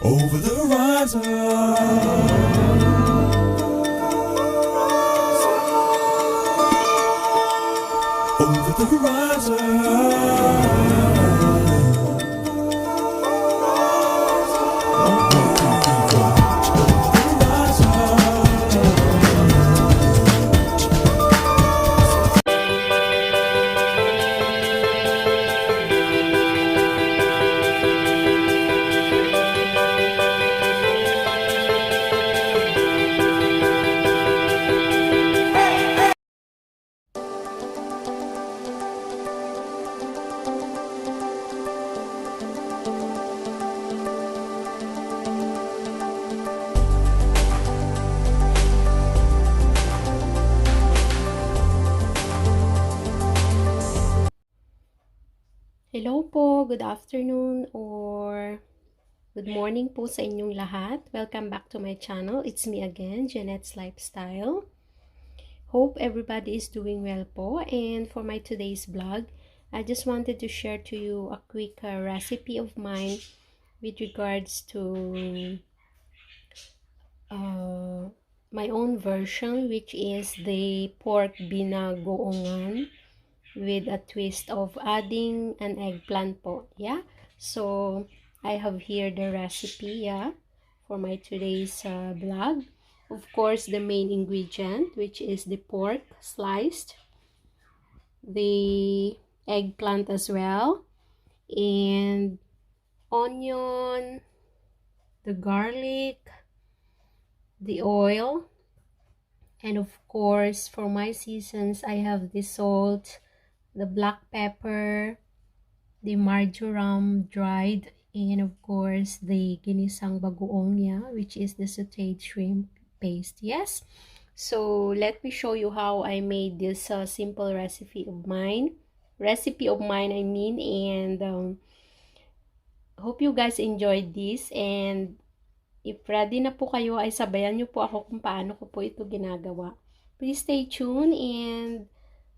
Over the horizon, over the horizon. Hello po, good afternoon or good morning po sa inyong lahat. Welcome back to my channel. It's me again, Jeanette's Lifestyle. Hope everybody is doing well po. And for my today's vlog, I just wanted to share to you a quick recipe of mine with regards to my own version, which is the pork binagoongan with a twist of adding an eggplant po. Yeah, so I have here the recipe, yeah, for my today's vlog. Of course, the main ingredient, which is the pork sliced, the eggplant as well, and onion, the garlic, the oil, and of course for my seasons I have the salt, the black pepper, the marjoram dried, and of course the ginisang bagoong, yeah, which is the sauteed shrimp paste. Yes, so let me show you how I made this simple recipe of mine, I mean, and hope you guys enjoyed this. And if ready na po kayo, ay sabayan nyo po ako kung paano ko po ito ginagawa. Please stay tuned and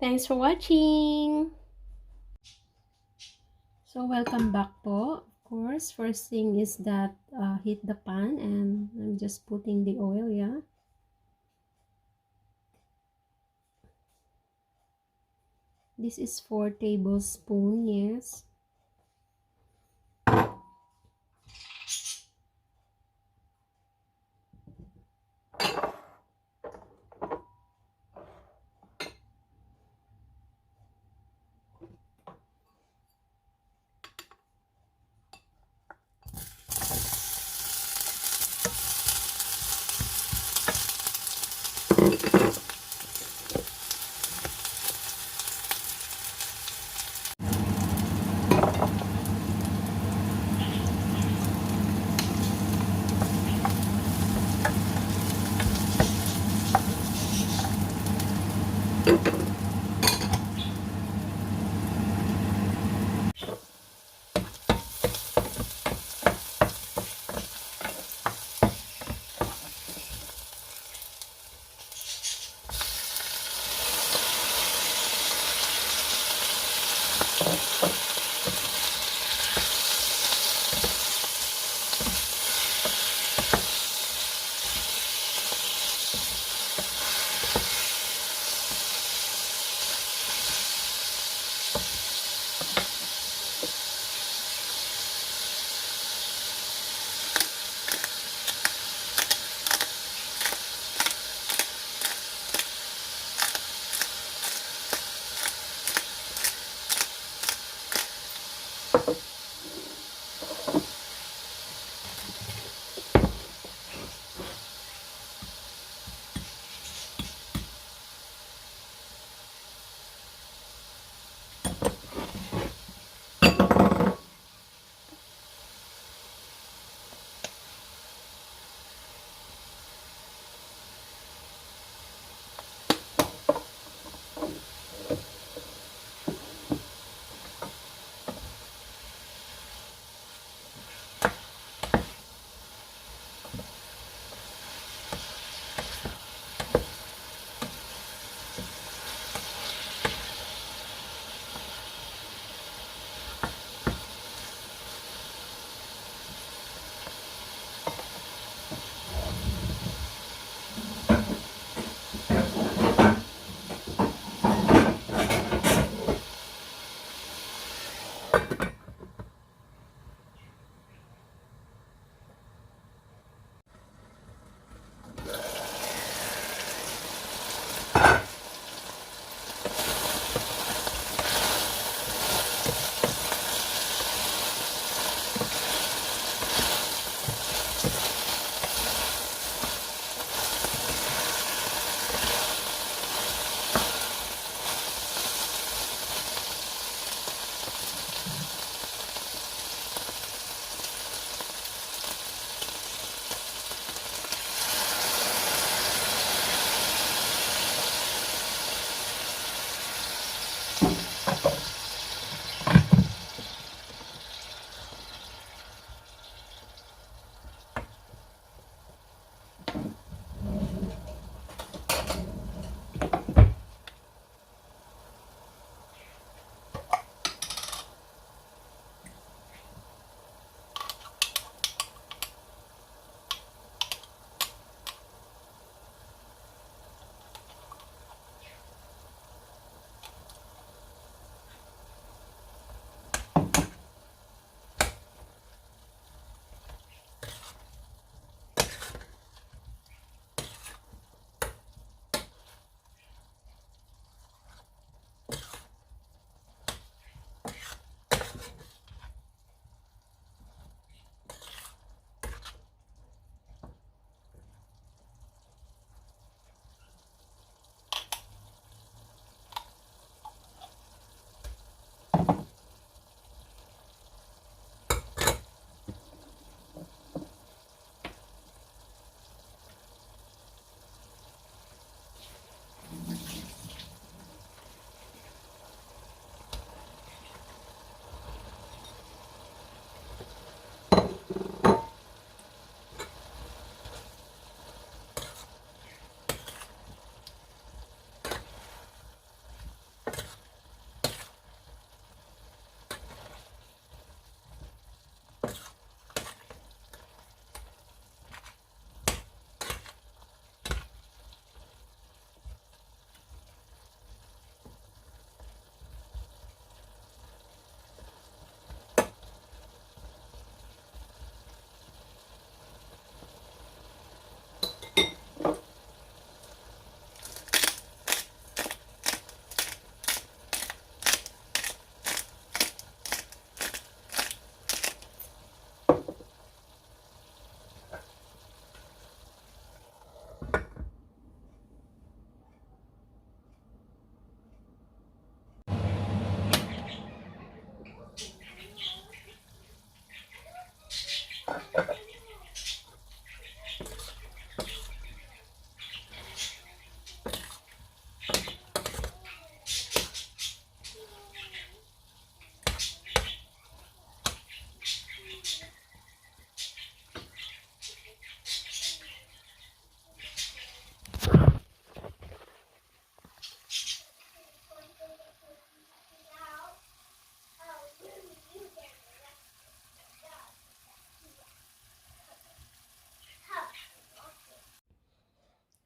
thanks for watching! So, welcome back po. Of course, first thing is that heat the pan, and I'm just putting the oil, yeah. This is 4 tablespoons, yes.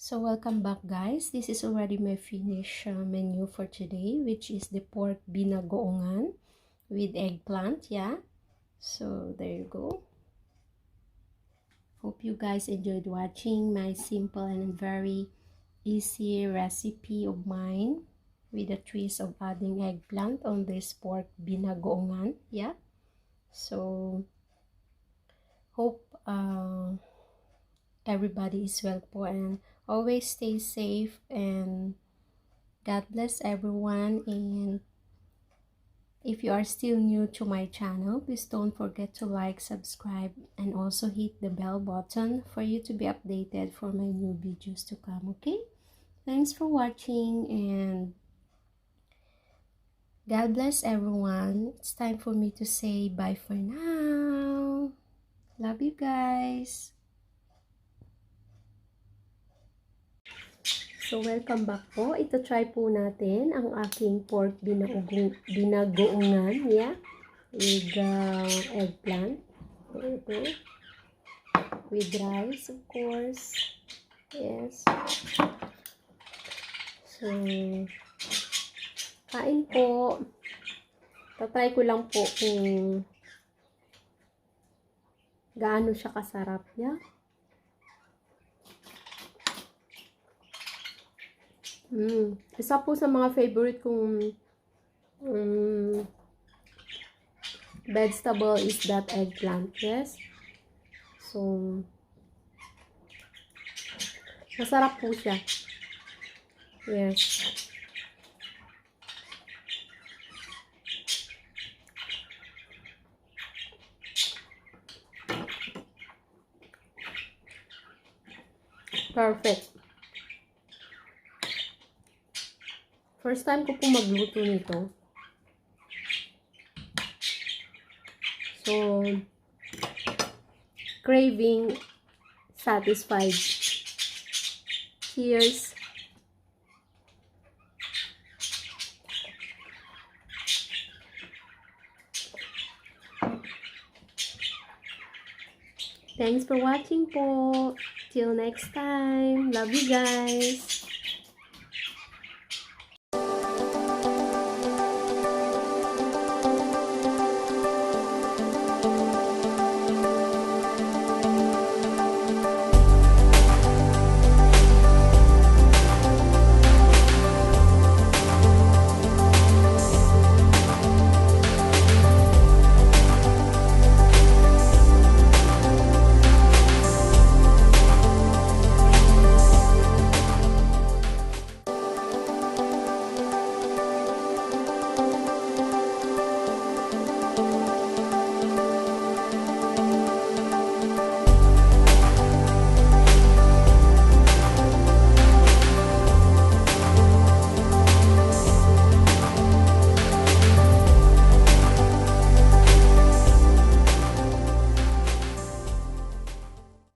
So welcome back, guys. This is already my finished menu for today, which is the pork binagoongan with eggplant. Yeah, so there you go. Hope you guys enjoyed watching my simple and very easy recipe of mine with a twist of adding eggplant on this pork binagoongan. Yeah, so hope everybody is well po, and always stay safe, and God bless everyone. And if you are still new to my channel, please don't forget to like, subscribe, and also hit the bell button for you to be updated for my new videos to come. Okay, thanks for watching, and God bless everyone. It's time for me to say bye for now. Love you guys. So, welcome back po. Ito try po natin ang aking pork binagoongan, yeah, with eggplant. Ito, with rice, of course. Yes. So, kain po. Tatry ko lang po kung gaano siya kasarap, yeah. Isa po sa mga favorite kong vegetable is that eggplant. Yes. So, masarap po siya. Yes. Perfect. First time ko po magluto nito. So, craving satisfied. Cheers. Thanks for watching po. Till next time. Love you guys.